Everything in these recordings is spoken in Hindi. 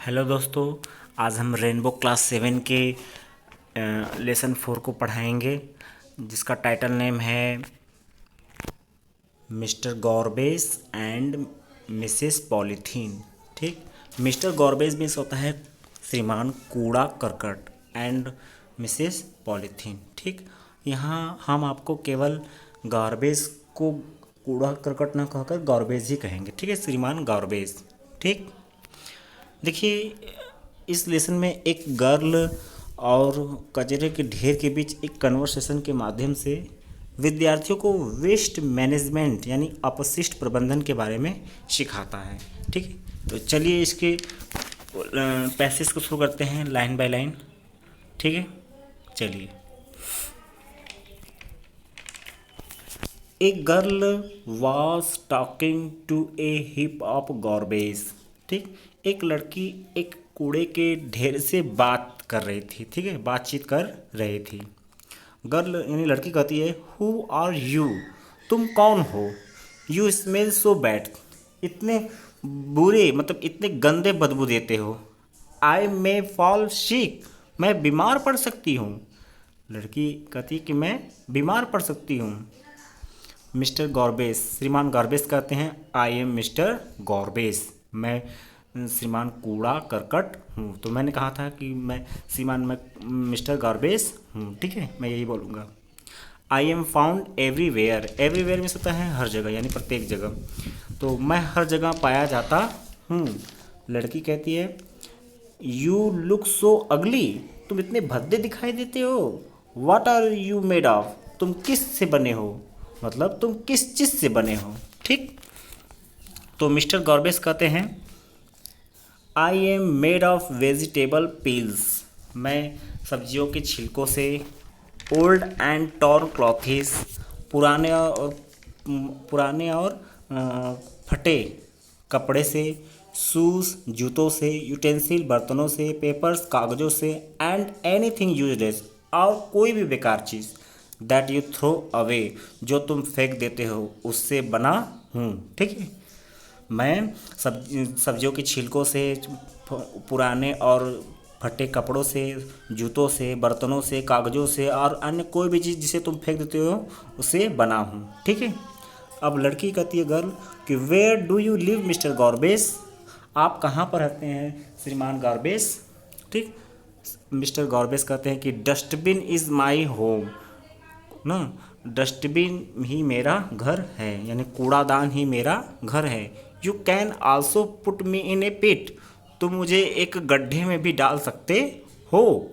हेलो दोस्तों। आज हम रेनबो क्लास 7 के लेसन 4 को पढ़ाएंगे, जिसका टाइटल नेम है mister garbage and Mrs polythene. ठीक, मिस्टर गॉर्बेज मीन्स होता है श्रीमान कूड़ा करकट एंड मिसेस पॉलीथीन। ठीक, यहाँ हम आपको केवल गार्बेज को कूड़ा करकट ना कहकर गॉर्बेज ही कहेंगे। ठीक है, श्रीमान गॉर्बेज। ठीक, देखिए इस लेसन में एक गर्ल और कचरे के ढेर के बीच एक कन्वर्सेशन के माध्यम से विद्यार्थियों को वेस्ट मैनेजमेंट यानी अपशिष्ट प्रबंधन के बारे में सिखाता है। ठीक है, तो चलिए इसके पैसेज को शुरू करते हैं लाइन बाय लाइन। ठीक है, चलिए। A girl was talking to a heap of garbage. ठीक, एक लड़की एक कूड़े के ढेर से बात कर रही थी। ठीक है, बातचीत कर रही थी। गर्ल यानी लड़की कहती है, हु आर यू, तुम कौन हो। यू स्मेल सो बैड, इतने बुरे मतलब इतने गंदे बदबू देते हो। आई मे फॉल सिक, मैं बीमार पड़ सकती हूँ। लड़की कहती है कि मैं बीमार पड़ सकती हूँ। मिस्टर गॉर्बेज, श्रीमान गॉर्बेज कहते हैं, आई एम मिस्टर गॉर्बेज, मैं श्रीमान कूड़ा करकट हूँ। तो मैंने कहा था कि मैं मिस्टर गॉर्बेज हूँ। ठीक है, मैं यही बोलूँगा। I am found everywhere, everywhere में होता है हर जगह यानी प्रत्येक जगह, तो मैं हर जगह पाया जाता हूँ। लड़की कहती है, यू लुक सो अगली, तुम इतने भद्दे दिखाई देते हो। What are you made of, तुम किस से बने हो, मतलब तुम किस चीज़ से बने हो। ठीक, तो मिस्टर गॉर्बेज कहते हैं, I am made of vegetable peels, मैं सब्जियों के छिलकों से, ओल्ड एंड टॉर्न क्लॉथेस, पुराने और फटे कपड़े से, शूज़ जूतों से, यूटेंसिल बर्तनों से, पेपर्स कागज़ों से, एंड एनीथिंग यूजलेस, और कोई भी बेकार चीज़, दैट यू थ्रो अवे, जो तुम फेंक देते हो, उससे बना हूँ। ठीक है, मैं सब्जियों के छिलकों से, पुराने और फटे कपड़ों से, जूतों से, बर्तनों से, कागज़ों से और अन्य कोई भी चीज़ जिसे तुम फेंक देते हो उसे बना हूँ। ठीक है, अब लड़की कहती है गर्ल कि where do you live mister garbage, आप कहाँ पर रहते हैं श्रीमान गॉर्बेज। ठीक, मिस्टर गॉर्बेज कहते हैं कि डस्टबिन इज़ माई होम ना, डस्टबिन ही मेरा घर है यानी कूड़ादान ही मेरा घर है। You can also put me in a pit, तुम मुझे एक गड्ढे में भी डाल सकते हो।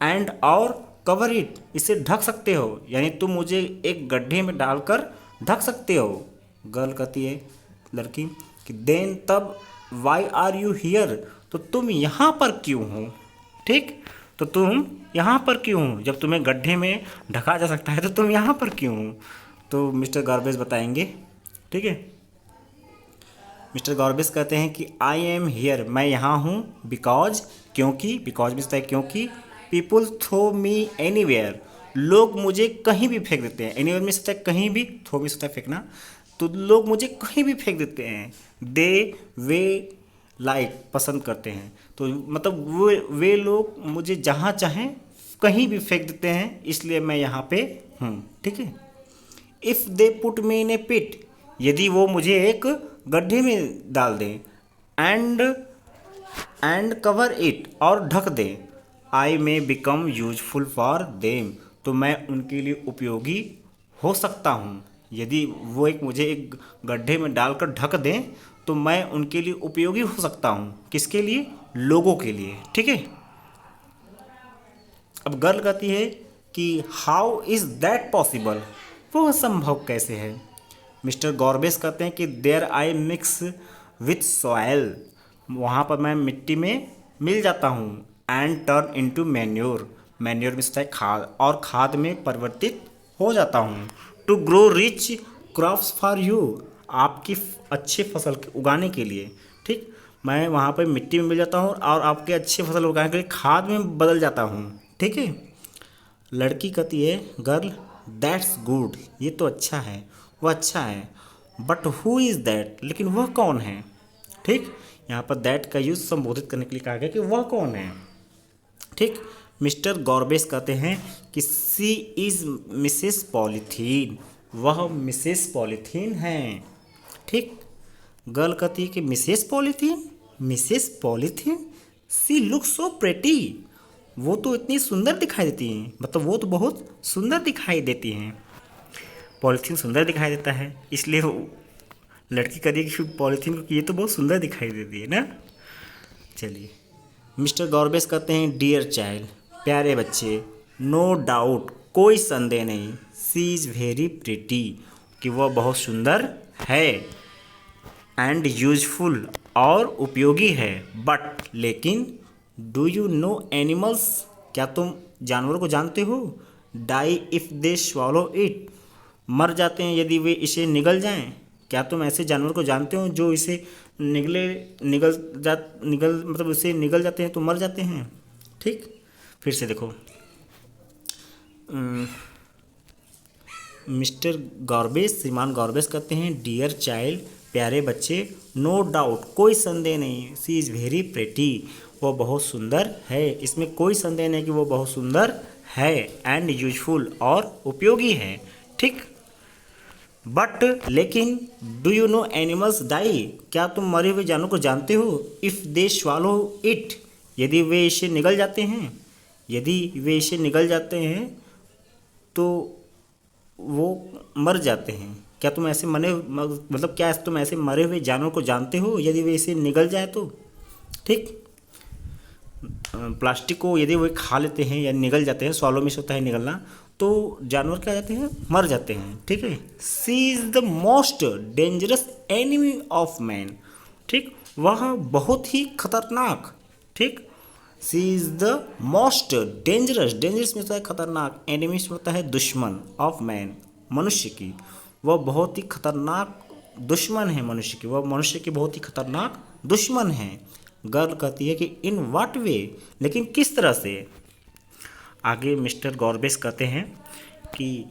एंड और कवर इट, इसे ढक सकते हो यानी तुम मुझे एक गड्ढे में डालकर ढक सकते हो। गर्ल कहती है लड़की कि देन तब वाई आर यू हियर, तो तुम यहाँ पर क्यों हो। ठीक, तो तुम यहाँ पर क्यों हो, जब तुम्हें गड्ढे में ढका जा सकता है तो तुम यहाँ पर क्यों हो। तो मिस्टर गॉर्बेज बताएंगे। ठीक है, मिस्टर गॉर्बेज कहते हैं कि आई एम हियर, मैं यहाँ हूँ, बिकॉज, क्योंकि, बिकॉज भी होता है क्योंकि, पीपुल थ्रो मी एनीवेयर, लोग मुझे कहीं भी फेंक देते हैं। एनीवेयर में होता है कहीं भी, थ्रो भी होता है फेंकना, तो लोग मुझे कहीं भी फेंक देते हैं। दे वे लाइक, पसंद करते हैं, तो मतलब वे लोग मुझे जहाँ चाहें कहीं भी फेंक देते हैं, इसलिए मैं यहाँ पे हूँ। ठीक है, if they put me in a पिट, यदि वो मुझे एक गड्ढे में डाल दें, एंड कवर इट, और ढक दें, I may become useful for them, तो मैं उनके लिए उपयोगी हो सकता हूँ। यदि वो मुझे एक गड्ढे में डालकर ढक दें तो मैं उनके लिए उपयोगी हो सकता हूँ। किसके लिए, लोगों के लिए। ठीक है, अब गर्ल कहती है कि हाउ इज़ दैट पॉसिबल, वो संभव कैसे है। मिस्टर गॉर्बेज कहते हैं कि there I mix with soil, वहाँ पर मैं मिट्टी में मिल जाता हूँ। And turn into manure, manure में होता है खाद, और खाद में परिवर्तित हो जाता हूँ। To grow rich crops for you, आपकी अच्छी फसल उगाने के लिए। ठीक, मैं वहाँ पर मिट्टी में मिल जाता हूँ और आपके अच्छी फसल उगाने के लिए खाद में बदल जाता हूँ। ठीक है, लड़की कहती है गर्ल, दैट्स गुड, ये तो अच्छा है, वह अच्छा है। बट हु इज़ दैट, लेकिन वह कौन है। ठीक, यहाँ पर दैट का यूज़ संबोधित करने के लिए कहा गया कि वह कौन है। ठीक, मिस्टर गॉर्बेस कहते हैं कि सी इज़ मिसेस पॉलीथीन, वह मिसेस पॉलीथीन हैं। ठीक, गर्ल कहती है कि Mrs polythene, Mrs polythene, see look so pretty, वो तो इतनी सुंदर दिखाई देती हैं, मतलब वो तो बहुत सुंदर दिखाई देती हैं। पॉलीथीन सुंदर दिखाई देता है, इसलिए वो लड़की कह रही है कि पॉलीथीन को कि ये तो बहुत सुंदर दिखाई देती है ना। चलिए, मिस्टर गॉर्बेस कहते हैं डियर चाइल्ड, प्यारे बच्चे, नो डाउट, कोई संदेह नहीं, सी इज़ वेरी प्रिटी, कि वह बहुत सुंदर है, एंड यूजफुल, और उपयोगी है, बट लेकिन, डू यू नो एनिमल्स, क्या तुम जानवरों को जानते हो, die if they swallow it, मर जाते हैं यदि वे इसे निगल जाएं। क्या तुम ऐसे जानवर को जानते हो जो इसे निगल मतलब उसे निगल जाते हैं तो मर जाते हैं। ठीक, फिर से देखो, मिस्टर गॉर्बेस, श्रीमान गॉर्बेस कहते हैं डियर चाइल्ड, प्यारे बच्चे, नो डाउट, कोई संदेह नहीं, सी इज़ वेरी प्रेटी, वो बहुत सुंदर है, इसमें कोई संदेह नहीं कि वो बहुत सुंदर है, एंड यूजफुल, और उपयोगी है। ठीक, बट लेकिन, do you know animals die, क्या तुम मरे हुए जानवरों को जानते हो, इफ़ दे स्वालो इट, यदि वे इसे निगल जाते हैं, यदि वे इसे निगल जाते हैं तो वो मर जाते हैं। क्या तुम ऐसे मतलब क्या तुम ऐसे मरे हुए जानवर को जानते हो यदि वे इसे निगल जाए तो। ठीक, प्लास्टिक को यदि वे खा लेते हैं या निगल जाते हैं, सॉलो में होता है निगलना, तो जानवर क्या जाते हैं, मर जाते हैं। ठीक है, sea is the most dangerous enemy of man, ठीक, वह बहुत ही खतरनाक, ठीक, sea is the most dangerous, dangerous में होता है खतरनाक, एनिमी में होता है दुश्मन, ऑफ मैन, मनुष्य की, वह बहुत ही खतरनाक दुश्मन है मनुष्य की, वह मनुष्य की बहुत ही खतरनाक दुश्मन है। गर्ल कहती है कि इन व्हाट वे, लेकिन किस तरह से। आगे मिस्टर गॉर्बेस कहते हैं कि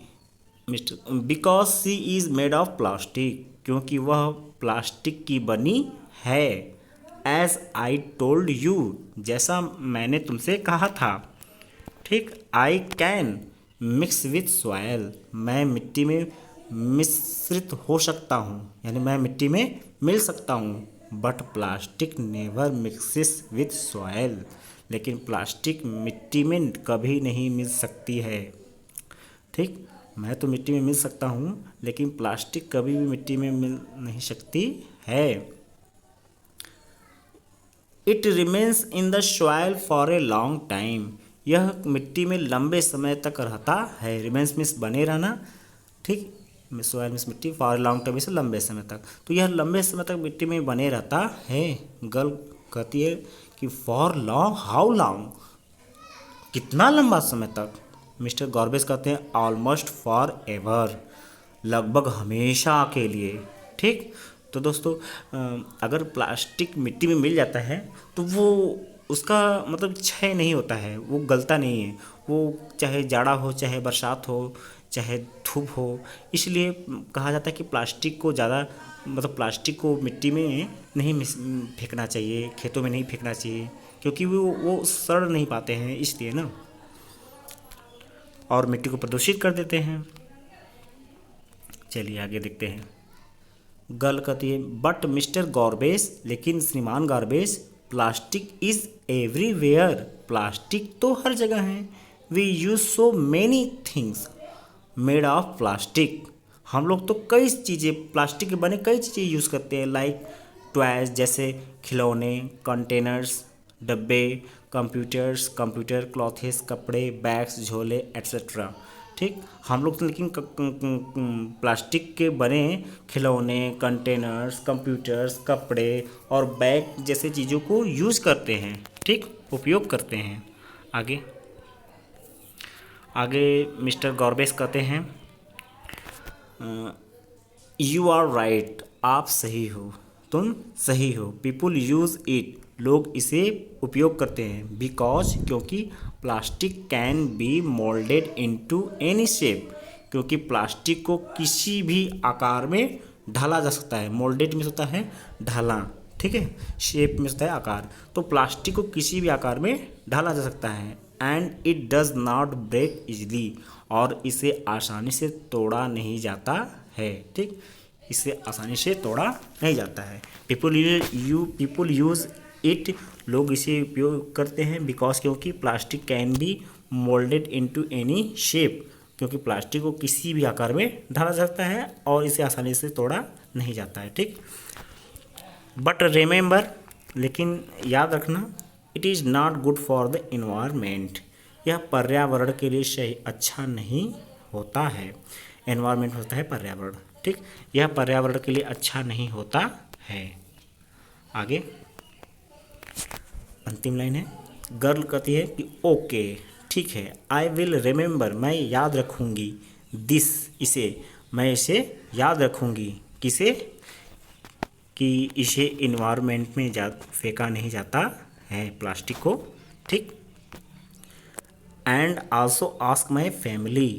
mister because she is made of plastic, क्योंकि वह प्लास्टिक की बनी है, एज आई टोल्ड यू, जैसा मैंने तुमसे कहा था। ठीक, I can mix with soil, मैं मिट्टी में मिश्रित हो सकता हूँ, यानी मैं मिट्टी में मिल सकता हूँ, but plastic never mixes with soil, लेकिन प्लास्टिक मिट्टी में कभी नहीं मिल सकती है। ठीक, मैं तो मिट्टी में मिल सकता हूँ लेकिन प्लास्टिक कभी भी मिट्टी में मिल नहीं सकती है। It remains in the soil for a long time, यह मिट्टी में लंबे समय तक रहता है। रिमेन्स मीन्स बने रहना, ठीक, सॉयल मीन्स मिट्टी, for a long time means लंबे समय तक, तो यह लंबे समय तक मिट्टी में बने रहता है। गर्ल कहती है कि फॉर लॉन्ग, हाउ लॉन्ग, कितना लंबा समय तक। मिस्टर गॉर्बेस कहते हैं ऑलमोस्ट फॉर एवर, लगभग हमेशा के लिए। ठीक, तो दोस्तों अगर प्लास्टिक मिट्टी में मिल जाता है तो वो उसका मतलब क्षय नहीं होता है, वो गलता नहीं है, वो चाहे जाड़ा हो, चाहे बरसात हो, चाहे धूप हो। इसलिए कहा जाता है कि प्लास्टिक को ज़्यादा मतलब प्लास्टिक को मिट्टी में नहीं फेंकना चाहिए, खेतों में नहीं फेंकना चाहिए, क्योंकि वो सड़ नहीं पाते हैं, इसलिए ना, और मिट्टी को प्रदूषित कर देते हैं। चलिए आगे देखते हैं। गर्ल कहती है बट मिस्टर गॉर्बेस, लेकिन श्रीमान Gorbes, plastic is everywhere, plastic तो हर जगह है। We use so many things made of plastic, हम लोग तो कई चीज़ें प्लास्टिक के बने कई चीज़ें यूज़ करते हैं, लाइक टॉयज़ जैसे खिलौने, कंटेनर्स, डब्बे, कंप्यूटर, क्लॉथेस, कपड़े, बैग्स, झोले एट्सेट्रा। ठीक, हम लोग तो लेकिन प्लास्टिक के बने खिलौने, कंटेनर्स, कंप्यूटर्स, कपड़े और बैग जैसे चीज़ों को यूज़ करते हैं। ठीक, उपयोग करते हैं। आगे मिस्टर गॉर्बेस कहते हैं यू आर राइट, आप सही हो, तुम सही हो। पीपुल यूज़ इट, लोग इसे उपयोग करते हैं। बिकॉज, क्योंकि plastic can be moulded into any shape, क्योंकि प्लास्टिक को किसी भी आकार में ढाला जा सकता है। मोल्डेड में होता है ढाला, ठीक है, शेप में होता है आकार। तो प्लास्टिक को किसी भी आकार में ढाला जा सकता है। And it does not break easily, और इसे आसानी से तोड़ा नहीं जाता है। ठीक, इसे आसानी से तोड़ा नहीं जाता है। पीपुल यूज़ इट, लोग इसे उपयोग करते हैं। बिकॉज, क्योंकि plastic can be moulded into any shape, क्योंकि प्लास्टिक को किसी भी आकार में ढाला जा सकता है और इसे आसानी से तोड़ा नहीं जाता है। ठीक, बट रिमेंबर, लेकिन याद रखना, it is not good for the environment, यह पर्यावरण के लिए सही अच्छा नहीं होता है। एनवायरमेंट होता है पर्यावरण। ठीक, यह पर्यावरण के लिए अच्छा नहीं होता है। आगे अंतिम लाइन है, गर्ल कहती है कि ओके ठीक है, आई विल रिमेंबर, मैं याद रखूँगी, दिस, इसे, मैं इसे याद रखूँगी, किसे, कि इसे इन्वायरमेंट में फेंका नहीं जाता है प्लास्टिक को। ठीक, and also ask my family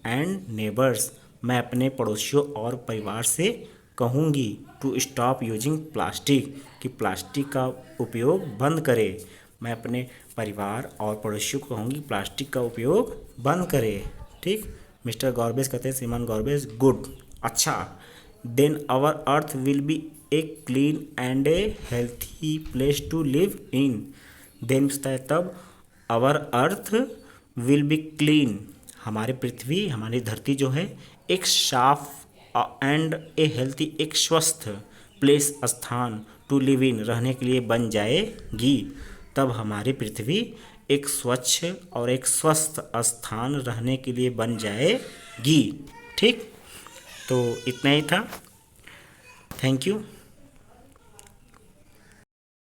and neighbours, मैं अपने पड़ोसियों और परिवार से कहूँगी टू स्टॉप यूजिंग प्लास्टिक, कि प्लास्टिक का उपयोग बंद करे। मैं अपने परिवार और पड़ोसियों को कहूँगी प्लास्टिक का उपयोग बंद करे। ठीक, मिस्टर गॉर्बेज कहते हैं, श्रीमान गॉर्बेज, गुड, अच्छा, then our earth will be a clean and a healthy place to live in. Then तब our earth will be clean, हमारी पृथ्वी, हमारी धरती जो है एक साफ एंड ए हेल्थी, एक स्वस्थ प्लेस, स्थान, टू लिव इन, रहने के लिए बन जाएगी। तब हमारी पृथ्वी एक स्वच्छ और एक स्वस्थ स्थान रहने के लिए बन जाएगी। ठीक, तो इतना ही था। Thank you.